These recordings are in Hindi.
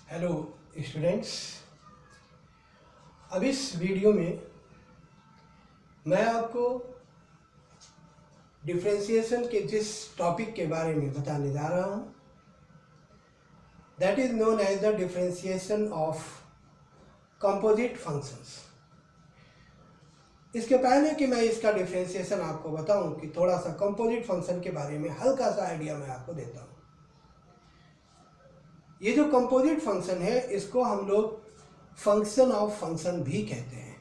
हेलो स्टूडेंट्स, अब इस वीडियो में मैं आपको डिफरेंशिएशन के जिस टॉपिक के बारे में बताने जा रहा हूँ that is known as the differentiation of composite functions. इसके पहले कि मैं इसका डिफरेंशिएशन आपको बताऊं कि थोड़ा सा कंपोजिट फंक्शन के बारे में हल्का सा आइडिया मैं आपको देता हूँ। ये जो कंपोजिट फंक्शन है इसको हम लोग फंक्शन ऑफ फंक्शन भी कहते हैं।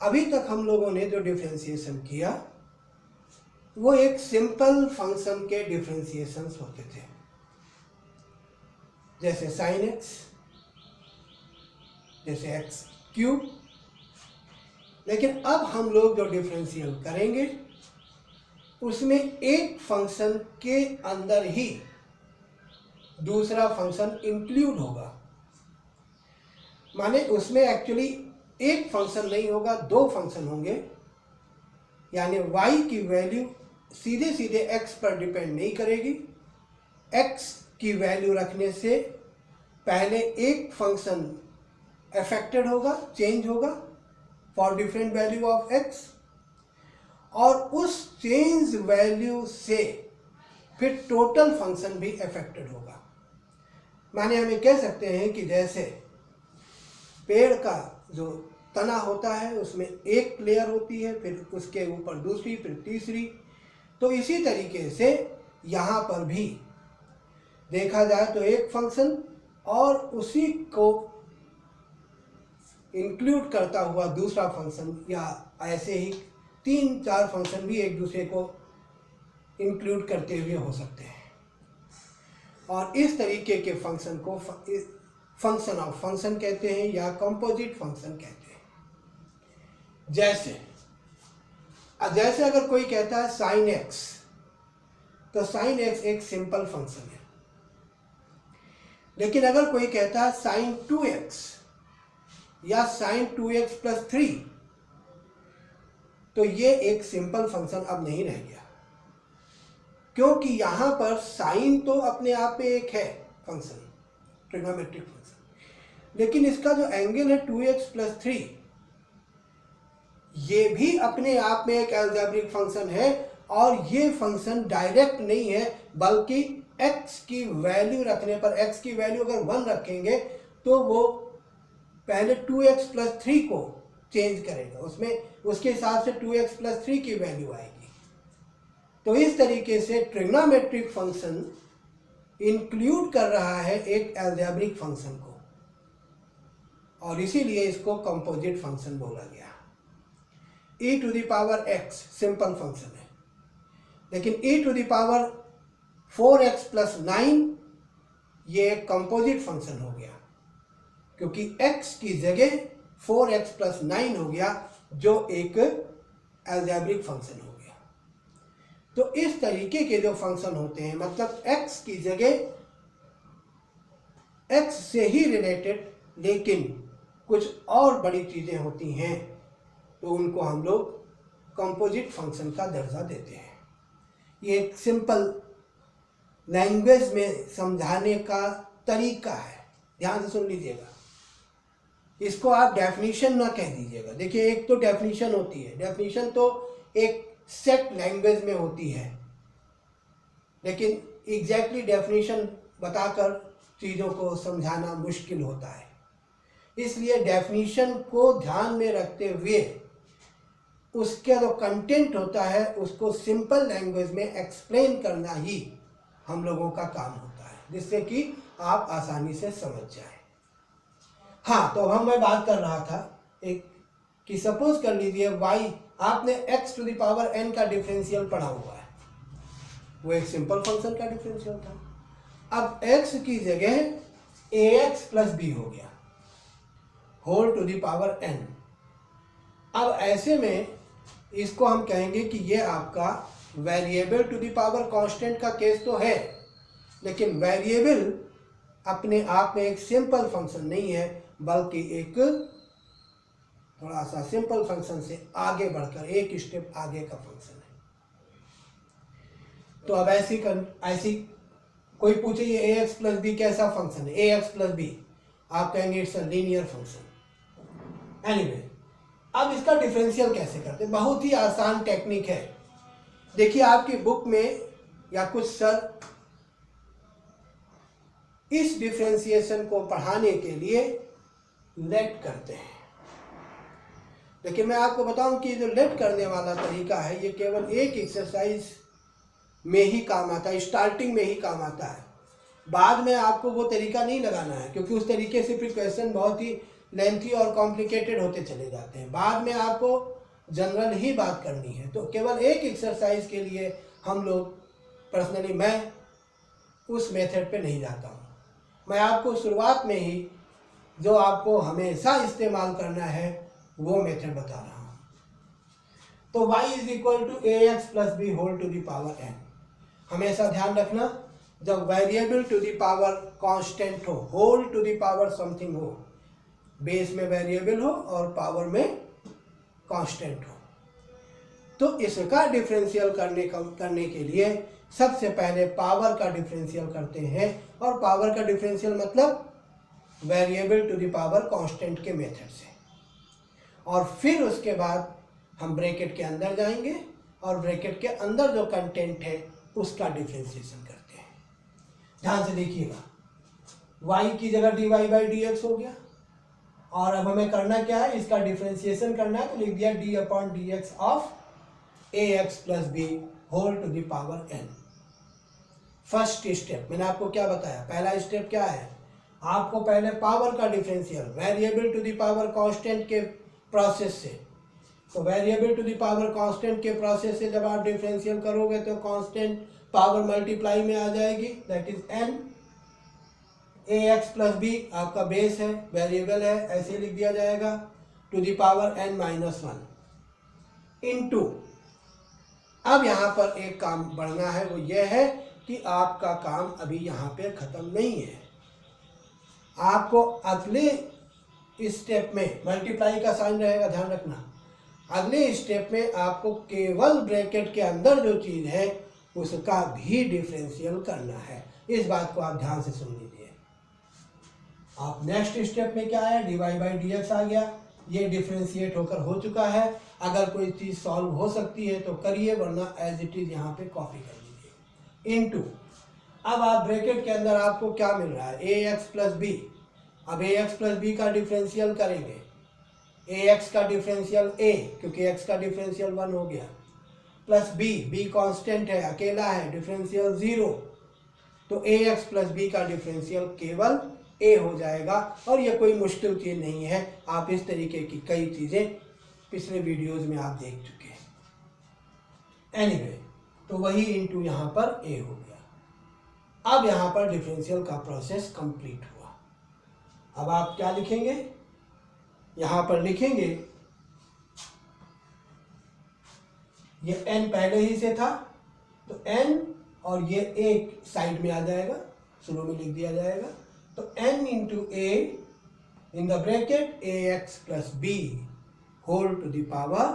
अभी तक हम लोगों ने जो डिफरेंशिएशन किया वो एक सिंपल फंक्शन के डिफरेंशिएशंस होते थे, जैसे साइन एक्स, जैसे एक्स क्यूब। लेकिन अब हम लोग जो डिफरेंशियल करेंगे उसमें एक फंक्शन के अंदर ही दूसरा फंक्शन इंक्लूड होगा। माने उसमें एक्चुअली एक फंक्शन नहीं होगा, दो फंक्शन होंगे। यानी y की वैल्यू सीधे सीधे x पर डिपेंड नहीं करेगी। x की वैल्यू रखने से पहले एक फंक्शन अफेक्टेड होगा, चेंज होगा for different value of x, और उस चेंज वैल्यू से फिर टोटल फंक्शन भी अफेक्टेड होगा। माने हमें कह सकते हैं कि जैसे पेड़ का जो तना होता है उसमें एक लेयर होती है, फिर उसके ऊपर दूसरी, फिर तीसरी। तो इसी तरीके से यहाँ पर भी देखा जाए तो एक फंक्शन और उसी को इंक्लूड करता हुआ दूसरा फंक्शन, या ऐसे ही तीन चार फंक्शन भी एक दूसरे को इंक्लूड करते हुए हो सकते हैं। और इस तरीके के फंक्शन को फंक्शन ऑफ फंक्शन कहते हैं या कंपोजिट फंक्शन कहते हैं। जैसे अगर कोई कहता है साइन एक्स, तो साइन एक्स एक सिंपल फंक्शन है। लेकिन अगर कोई कहता है साइन 2x या साइन 2x + 3, तो ये एक सिंपल फंक्शन अब नहीं रह गया, क्योंकि यहां पर साइन तो अपने आप में एक है फंक्शन, ट्रिग्नोमेट्रिक फंक्शन, लेकिन इसका जो एंगल है 2x + 3, ये भी अपने आप में एक अलजेब्रिक फंक्शन है। और ये फंक्शन डायरेक्ट नहीं है, बल्कि x की वैल्यू रखने पर, x की वैल्यू अगर 1 रखेंगे तो वो पहले 2x + 3 को चेंज करेगा, उसमें उसके हिसाब से 2x + 3 की वैल्यू आएगी। तो इस तरीके से ट्रिग्नोमेट्रिक फंक्शन इंक्लूड कर रहा है एक अलजेब्रिक फंक्शन को, और इसीलिए इसको कंपोजिट फंक्शन बोला गया। e⁴x सिंपल फंक्शन है, लेकिन e⁴4x + 9 ये एक कंपोजिट फंक्शन हो गया, क्योंकि x की जगह 4x + 9 हो गया, जो एक अलजेब्रिक फंक्शन हो गया। तो इस तरीके के जो फंक्शन होते हैं, मतलब x की जगह x से ही रिलेटेड लेकिन कुछ और बड़ी चीजें होती हैं, तो उनको हम लोग कंपोजिट फंक्शन का दर्जा देते हैं। ये एक सिंपल लैंग्वेज में समझाने का तरीका है, ध्यान से सुन लीजिएगा। इसको आप डेफिनेशन ना कह दीजिएगा। देखिए, एक तो डेफिनेशन होती है, डेफिनेशन तो एक सेट लैंग्वेज में होती है, लेकिन एग्जैक्टली डेफिनेशन बताकर चीज़ों को समझाना मुश्किल होता है। इसलिए डेफिनेशन को ध्यान में रखते हुए उसका जो कंटेंट होता है उसको सिंपल लैंग्वेज में एक्सप्लेन करना ही हम लोगों का काम होता है, जिससे कि आप आसानी से समझ जाएं। हाँ, तो अब मैं बात कर रहा था एक कि सपोज कर लीजिए y, आपने x⁴n का डिफरेंशियल पढ़ा हुआ है, वो एक सिंपल फंक्शन का डिफरेंशियल था। अब x की जगह ax + b हो गया (n). अब ऐसे में इसको हम कहेंगे कि ये आपका variable to the power constant का केस तो है, लेकिन वेरिएबल अपने आप में एक सिंपल फंक्शन नहीं है, बल्कि एक थोड़ा सा सिंपल फंक्शन से आगे बढ़कर एक स्टेप आगे का फंक्शन है। तो अब ऐसी कोई पूछे ये ए एक्स प्लस बी कैसा फंक्शन है, ए एक्स प्लस बी, आप कहेंगे it's a linear function. Anyway, अब इसका डिफरेंशियल कैसे करते हैं, बहुत ही आसान टेक्निक है। देखिए आपकी बुक में या कुछ सर इस डिफरेंशिएशन को पढ़ाने के लिए लेट करते हैं, लेकिन मैं आपको बताऊं कि जो लेट करने वाला तरीका है ये केवल एक एक्सरसाइज में ही काम आता है, स्टार्टिंग में ही काम आता है। बाद में आपको वो तरीका नहीं लगाना है, क्योंकि उस तरीके से फिर क्वेश्चन बहुत ही लेंथी और कॉम्प्लिकेटेड होते चले जाते हैं। बाद में आपको जनरल ही बात करनी है। तो केवल एक एक्सरसाइज के लिए हम लोग, पर्सनली मैं उस मेथड पे नहीं जाता हूँ। मैं आपको शुरुआत में ही जो आपको हमेशा इस्तेमाल करना है वो मेथड बता रहा हूँ। तो y is equal to a x plus b whole to the power n। हमेशा ध्यान रखना, जब variable to the power constant हो, whole to the power something हो, बेस में वेरिएबल हो और पावर में कांस्टेंट हो, तो इसका डिफरेंशियल करने के लिए सबसे पहले पावर का डिफरेंशियल करते हैं। और पावर का डिफरेंशियल मतलब variable to the power constant के मेथड से। और फिर उसके बाद हम ब्रैकेट के अंदर जाएंगे और ब्रैकेट के अंदर जो कंटेंट है उसका डिफरेंशिएशन करते हैं। ध्यान से देखिएगा, y की जगह dy बाई डी एक्स हो गया, और अब हमें करना क्या है, इसका डिफरेंशिएशन करना है। तो लिख दिया d upon d x of a x plus b whole to the power n। First step मैंने आपको क्या बताया, पहला स्टेप क्या है, आपको पहले पावर का differential variable to the power constant के प्रोसेस से, तो variable to the power constant के प्रोसेस से जब आप डिफरेंशियल करोगे तो कांस्टेंट पावर मल्टीप्लाई में आ जाएगी, that is n। A x plus b आपका बेस है, वेरिएबल है, ऐसे लिख दिया जाएगा to the power n minus 1 into. अब यहाँ पर एक काम बढ़ना है, वो ये है कि आपका काम अभी यहाँ पे ख़त्म नहीं है। आपको अगले स्टेप में मल्टीप्लाई का साइन रहेगा, ध्यान रखना। अगले स्टेप में आपको केवल ब्रैकेट के अंदर जो चीज़ है उसका भी डिफरेंशियल करना है। इस बात को आप ध्यान से सुन लीजिए। आप नेक्स्ट स्टेप में क्या है, dy बाई डी एक्स आ गया, ये डिफरेंशिएट होकर हो चुका है। अगर कोई चीज़ सॉल्व हो सकती है तो करिए, वरना एज इट इज़ यहाँ पे कॉपी कर लीजिए इनटू। अब आप ब्रैकेट के अंदर आपको क्या मिल रहा है, ए एक्स प्लस बी। अब ए एक्स प्लस बी का डिफरेंशियल करेंगे, ए एक्स का डिफरेंशियल ए, क्योंकि एक्स का डिफरेंशियल 1 हो गया, प्लस बी, बी कांस्टेंट है, अकेला है, डिफरेंशियल 0, तो ए एक्स प्लस बी का डिफरेंशियल केवल ए हो जाएगा। और ये कोई मुश्किल चीज़ नहीं है, आप इस तरीके की कई चीज़ें पिछले वीडियोस में आप देख चुके हैं। एनीवे, तो वही इनटू यहाँ पर ए हो गया। अब यहाँ पर डिफरेंशियल का प्रोसेस कंप्लीट हुआ। अब आप क्या लिखेंगे, यहाँ पर लिखेंगे ये n पहले ही से था, तो n और ये एक साइड में आ जाएगा, शुरू में लिख दिया जाएगा। तो n into a in the bracket a x plus b whole to the power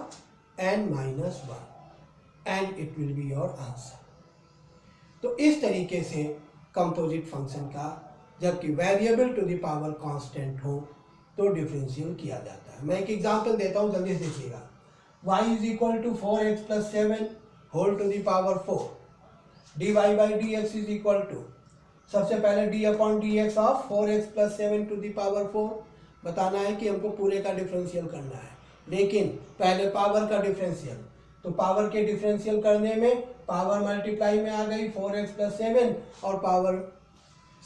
n minus 1 and it will be your answer. तो इस तरीके से कंपोजिट फंक्शन का, जबकि variable to the power constant हो, तो डिफरेंशियल किया जाता है। मैं एक एग्जांपल देता हूँ, जल्दी से देखिएगा। y is equal to 4x plus 7 whole to the power 4, dy by d x is equal to, सबसे पहले d upon d x of 4x plus 7 to the power 4 बताना है कि हमको पूरे का डिफरेंशियल करना है, लेकिन पहले पावर का डिफरेंशियल। तो पावर के डिफरेंशियल करने में पावर मल्टीप्लाई में आ गई 4x प्लस 7, और पावर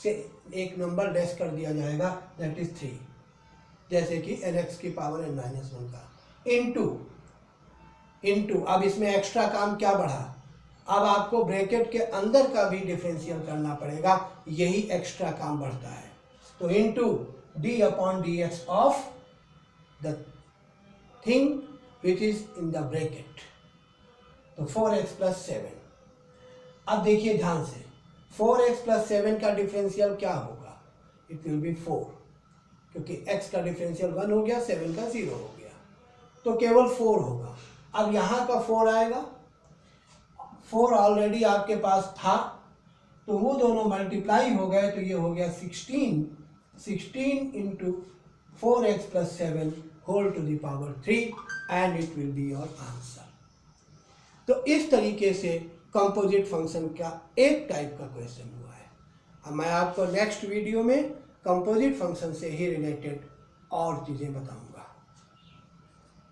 से एक नंबर लेस कर दिया जाएगा, दैट इज 3, जैसे कि nx की पावर n माइनस 1 का इनटू। अब इसमें एक्स्ट्रा काम क्या बढ़ा, अब आपको ब्रैकेट के अंदर का भी डिफरेंशियल करना पड़ेगा, यही एक्स्ट्रा काम बढ़ता है। तो into d upon d x of the thing which is in the bracket, तो 4x प्लस 7। अब देखिए ध्यान से, 4x प्लस 7 का डिफरेंशियल क्या होगा, इट विल बी 4, क्योंकि x का डिफरेंशियल 1 हो गया, 7 का 0 हो गया, तो केवल 4 होगा। अब यहाँ का 4 आएगा, 4 ऑलरेडी आपके पास था, तो वो दोनों मल्टीप्लाई हो गए तो ये हो गया 16 into 4x plus 7 whole to the power 3 and it will be your answer. तो इस तरीके से कंपोजिट फंक्शन का एक टाइप का क्वेश्चन हुआ है। अब मैं आपको नेक्स्ट वीडियो में कंपोजिट फंक्शन से ही रिलेटेड और चीज़ें बताऊंगा।